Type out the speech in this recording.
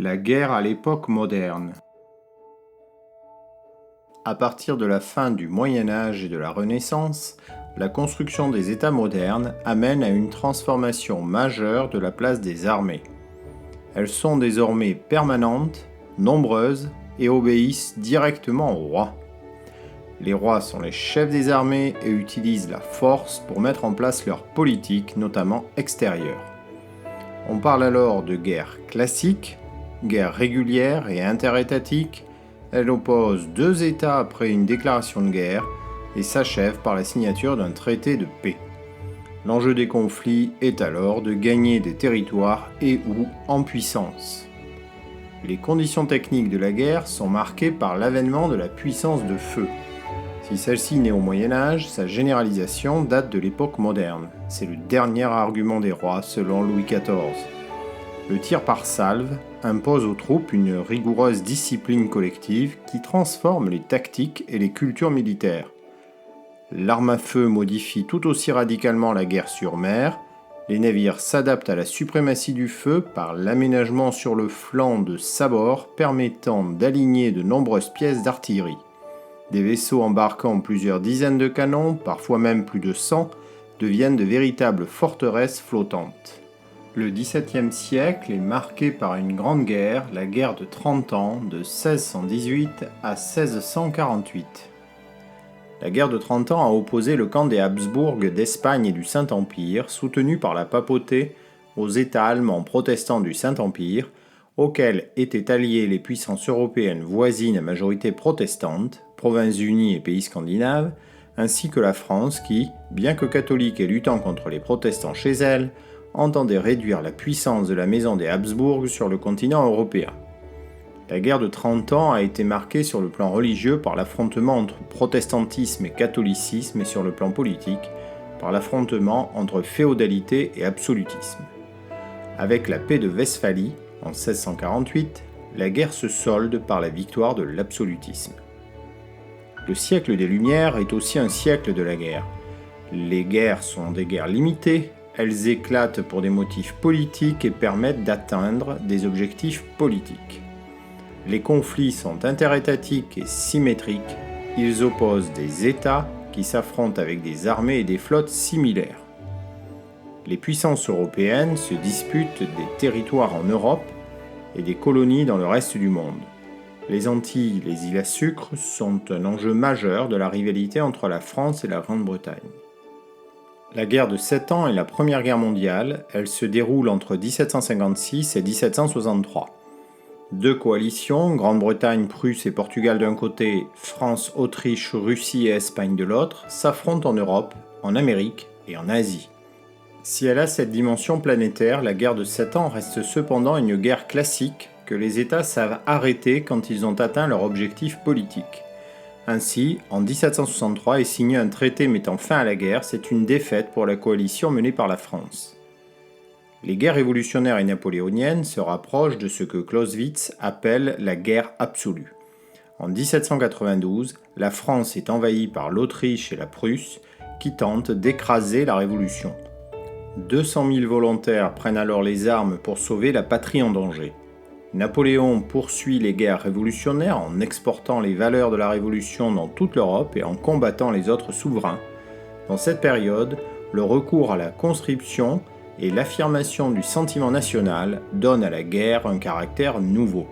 La guerre à l'époque moderne. À partir de la fin du Moyen Âge et de la Renaissance, la construction des États modernes amène à une transformation majeure de la place des armées. Elles sont désormais permanentes, nombreuses et obéissent directement au roi. Les rois sont les chefs des armées et utilisent la force pour mettre en place leur politique, notamment extérieure. On parle alors de guerre classique, guerre régulière et interétatique. Elle oppose deux États après une déclaration de guerre et s'achève par la signature d'un traité de paix. L'enjeu des conflits est alors de gagner des territoires et ou en puissance. Les conditions techniques de la guerre sont marquées par l'avènement de la puissance de feu. Si celle-ci naît au Moyen Âge, sa généralisation date de l'époque moderne. C'est le dernier argument des rois selon Louis XIV. Le tir par salve impose aux troupes une rigoureuse discipline collective qui transforme les tactiques et les cultures militaires. L'arme à feu modifie tout aussi radicalement la guerre sur mer. Les navires s'adaptent à la suprématie du feu par l'aménagement sur le flanc de sabords permettant d'aligner de nombreuses pièces d'artillerie. Des vaisseaux embarquant plusieurs dizaines de canons, parfois même plus de 100, deviennent de véritables forteresses flottantes. Le XVIIe siècle est marqué par une grande guerre, la guerre de 30 ans, de 1618 à 1648. La guerre de 30 ans a opposé le camp des Habsbourg d'Espagne et du Saint-Empire, soutenu par la papauté, aux États allemands protestants du Saint-Empire, auxquels étaient alliées les puissances européennes voisines à majorité protestante, Provinces-Unies et pays scandinaves, ainsi que la France qui, bien que catholique et luttant contre les protestants chez elle, entendait réduire la puissance de la maison des Habsbourg sur le continent européen. La guerre de 30 ans a été marquée sur le plan religieux par l'affrontement entre protestantisme et catholicisme et sur le plan politique par l'affrontement entre féodalité et absolutisme. Avec la paix de Westphalie, en 1648, la guerre se solde par la victoire de l'absolutisme. Le siècle des Lumières est aussi un siècle de la guerre. Les guerres sont des guerres limitées, elles éclatent pour des motifs politiques et permettent d'atteindre des objectifs politiques. Les conflits sont interétatiques et symétriques, ils opposent des États qui s'affrontent avec des armées et des flottes similaires. Les puissances européennes se disputent des territoires en Europe et des colonies dans le reste du monde. Les Antilles, les îles à sucre, sont un enjeu majeur de la rivalité entre la France et la Grande-Bretagne. La guerre de 7 ans est la Première Guerre mondiale, elle se déroule entre 1756 et 1763. Deux coalitions, Grande-Bretagne, Prusse et Portugal d'un côté, France, Autriche, Russie et Espagne de l'autre, s'affrontent en Europe, en Amérique et en Asie. Si elle a cette dimension planétaire, la guerre de 7 ans reste cependant une guerre classique que les États savent arrêter quand ils ont atteint leur objectif politique. Ainsi, en 1763 est signé un traité mettant fin à la guerre, c'est une défaite pour la coalition menée par la France. Les guerres révolutionnaires et napoléoniennes se rapprochent de ce que Clausewitz appelle la guerre absolue. En 1792, la France est envahie par l'Autriche et la Prusse qui tentent d'écraser la révolution. 200 000 volontaires prennent alors les armes pour sauver la patrie en danger. Napoléon poursuit les guerres révolutionnaires en exportant les valeurs de la Révolution dans toute l'Europe et en combattant les autres souverains. Dans cette période, le recours à la conscription et l'affirmation du sentiment national donnent à la guerre un caractère nouveau.